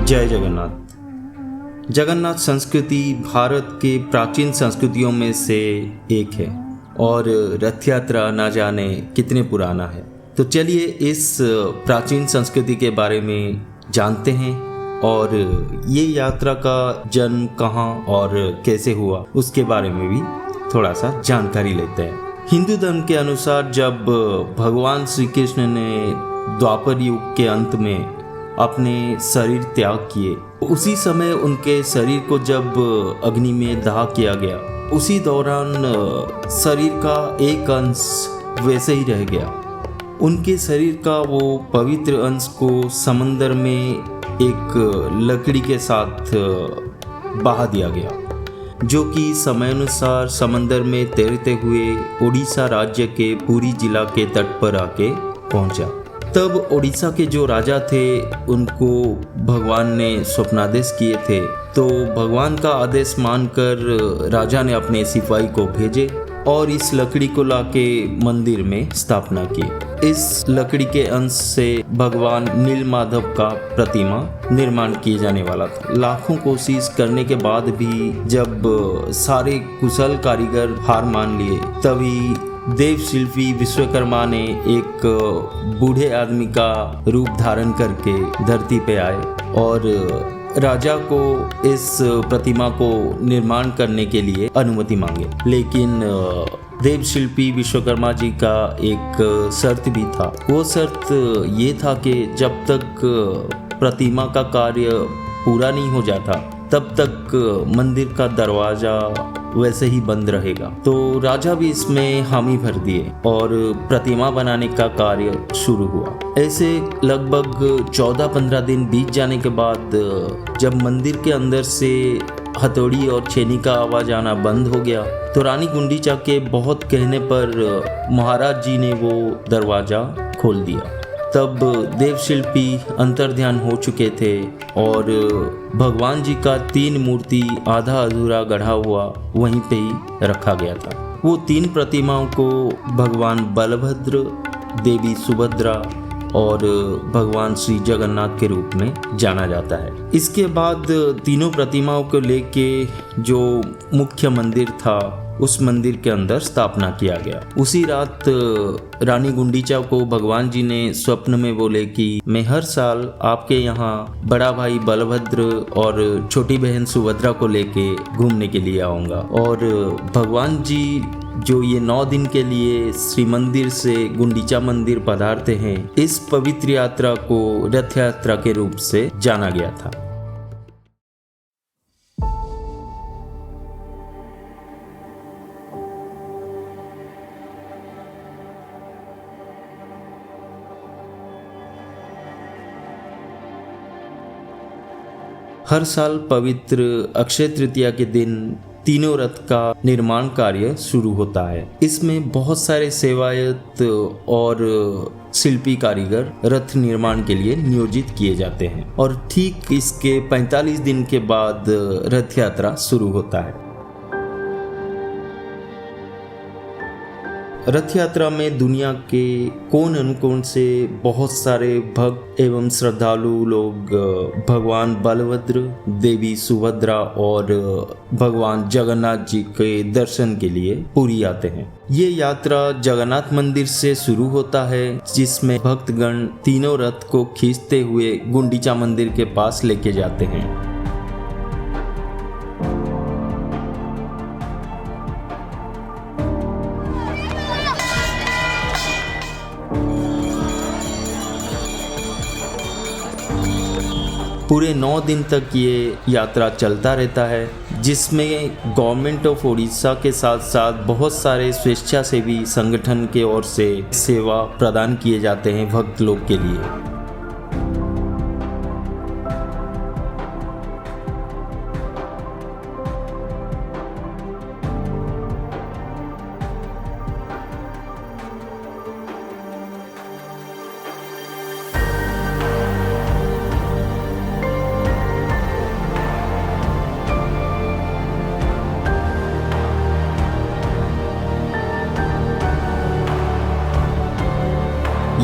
जय जगन्नाथ। जगन्नाथ संस्कृति भारत के प्राचीन संस्कृतियों में से एक है और रथ यात्रा ना जाने कितने पुराना है। तो चलिए इस प्राचीन संस्कृति के बारे में जानते हैं और ये यात्रा का जन्म कहाँ और कैसे हुआ उसके बारे में भी थोड़ा सा जानकारी लेते हैं। हिंदू धर्म के अनुसार जब भगवान श्री कृष्ण ने द्वापर युग के अंत में अपने शरीर त्याग किए, उसी समय उनके शरीर को जब अग्नि में दाह किया गया, उसी दौरान शरीर का एक अंश वैसे ही रह गया। उनके शरीर का वो पवित्र अंश को समंदर में एक लकड़ी के साथ बहा दिया गया, जो कि समयानुसार समंदर में तैरते हुए उड़ीसा राज्य के पुरी जिला के तट पर आके पहुंचा। तब उड़ीसा के जो राजा थे उनको भगवान ने स्वप्नादेश किए थे, तो भगवान का आदेश मानकर राजा ने अपने सिपाही को भेजे और इस लकड़ी को लाके मंदिर में स्थापना की। इस लकड़ी के अंश से भगवान नीलमाधव का प्रतिमा निर्माण किए जाने वाला था। लाखों कोशिश करने के बाद भी जब सारे कुशल कारीगर हार मान लिए, तभी देव शिल्पी विश्वकर्मा ने एक बूढ़े आदमी का रूप धारण करके धरती पे आए और राजा को इस प्रतिमा को निर्माण करने के लिए अनुमति मांगे। लेकिन देव शिल्पी विश्वकर्मा जी का एक शर्त भी था। वो शर्त ये था कि जब तक प्रतिमा का कार्य पूरा नहीं हो जाता तब तक मंदिर का दरवाजा वैसे ही बंद रहेगा। तो राजा भी इसमें हामी भर दिए और प्रतिमा बनाने का कार्य शुरू हुआ। ऐसे लगभग 14-15 दिन बीत जाने के बाद जब मंदिर के अंदर से हथौड़ी और छेनी का आवाज आना बंद हो गया, तो रानी गुंडीचा के बहुत कहने पर महाराज जी ने वो दरवाजा खोल दिया। तब देव शिल्पी अंतर्ध्यान हो चुके थे और भगवान जी का 3 मूर्ति आधा अधूरा गढ़ा हुआ वहीं पे ही रखा गया था। वो 3 प्रतिमाओं को भगवान बलभद्र, देवी सुभद्रा और भगवान श्री जगन्नाथ के रूप में जाना जाता है। इसके बाद तीनों प्रतिमाओं को लेके जो मुख्य मंदिर था उस मंदिर के अंदर स्थापना किया गया। उसी रात रानी गुंडीचा को भगवान जी ने स्वप्न में बोले कि मैं हर साल आपके यहाँ बड़ा भाई बलभद्र और छोटी बहन सुभद्रा को लेके घूमने के लिए आऊँगा। और भगवान जी जो ये 9 दिन के लिए श्री मंदिर से गुंडीचा मंदिर पधारते हैं, इस पवित्र यात्रा को रथ यात्रा के रूप से जाना गया था। हर साल पवित्र अक्षय तृतीया के दिन तीनों रथ का निर्माण कार्य शुरू होता है। इसमें बहुत सारे सेवायत और शिल्पी कारीगर रथ निर्माण के लिए नियोजित किए जाते हैं और ठीक इसके 45 दिन के बाद रथ यात्रा शुरू होता है। रथ यात्रा में दुनिया के कोन अनुकोन से बहुत सारे भक्त एवं श्रद्धालु लोग भगवान बलभद्र, देवी सुभद्रा और भगवान जगन्नाथ जी के दर्शन के लिए पुरी आते हैं। ये यात्रा जगन्नाथ मंदिर से शुरू होता है, जिसमें भक्तगण तीनों रथ को खींचते हुए गुंडीचा मंदिर के पास लेके जाते हैं। पूरे 9 दिन तक ये यात्रा चलता रहता है, जिसमें गवर्नमेंट ऑफ उड़ीसा के साथ साथ बहुत सारे स्वेच्छासेवी संगठन के ओर से सेवा प्रदान किए जाते हैं भक्त लोग के लिए।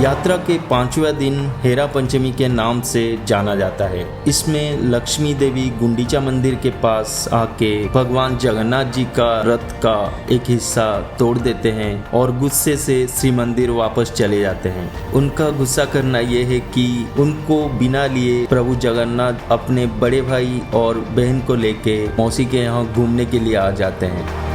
यात्रा के 5वें दिन हेरा पंचमी के नाम से जाना जाता है। इसमें लक्ष्मी देवी गुंडीचा मंदिर के पास आके भगवान जगन्नाथ जी का रथ का एक हिस्सा तोड़ देते हैं और गुस्से से श्री मंदिर वापस चले जाते हैं। उनका गुस्सा करना यह है कि उनको बिना लिए प्रभु जगन्नाथ अपने बड़े भाई और बहन को लेके मौसी के यहाँ घूमने के लिए आ जाते हैं।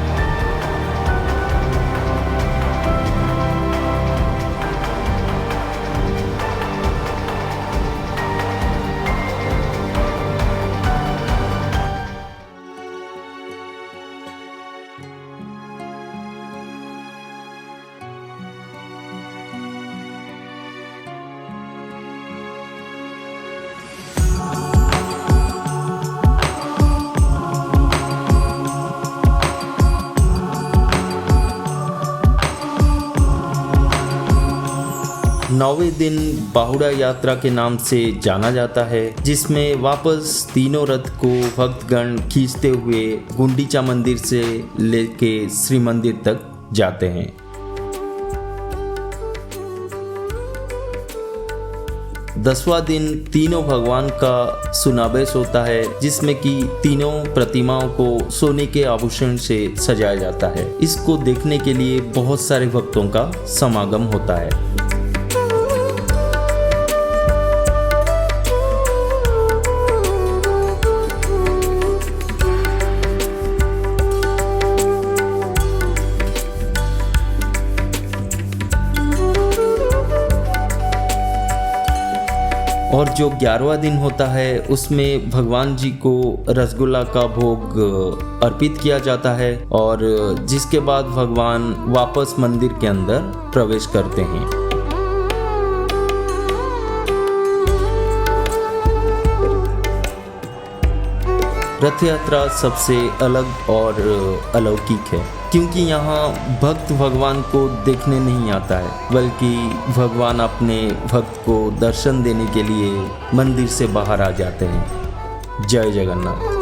नौवें दिन बाहुड़ा यात्रा के नाम से जाना जाता है, जिसमें वापस तीनों रथ को भक्तगण खींचते हुए गुंडीचा मंदिर से लेके श्री मंदिर तक जाते हैं। दसवां दिन तीनों भगवान का सुनावेश होता है, जिसमें कि तीनों प्रतिमाओं को सोने के आभूषण से सजाया जाता है। इसको देखने के लिए बहुत सारे भक्तों का समागम होता है। और जो 11वां दिन होता है उसमें भगवान जी को रसगुल्ला का भोग अर्पित किया जाता है और जिसके बाद भगवान वापस मंदिर के अंदर प्रवेश करते हैं। रथ यात्रा सबसे अलग और अलौकिक है, क्योंकि यहाँ भक्त भगवान को देखने नहीं आता है, बल्कि भगवान अपने भक्त को दर्शन देने के लिए मंदिर से बाहर आ जाते हैं। जय जगन्नाथ।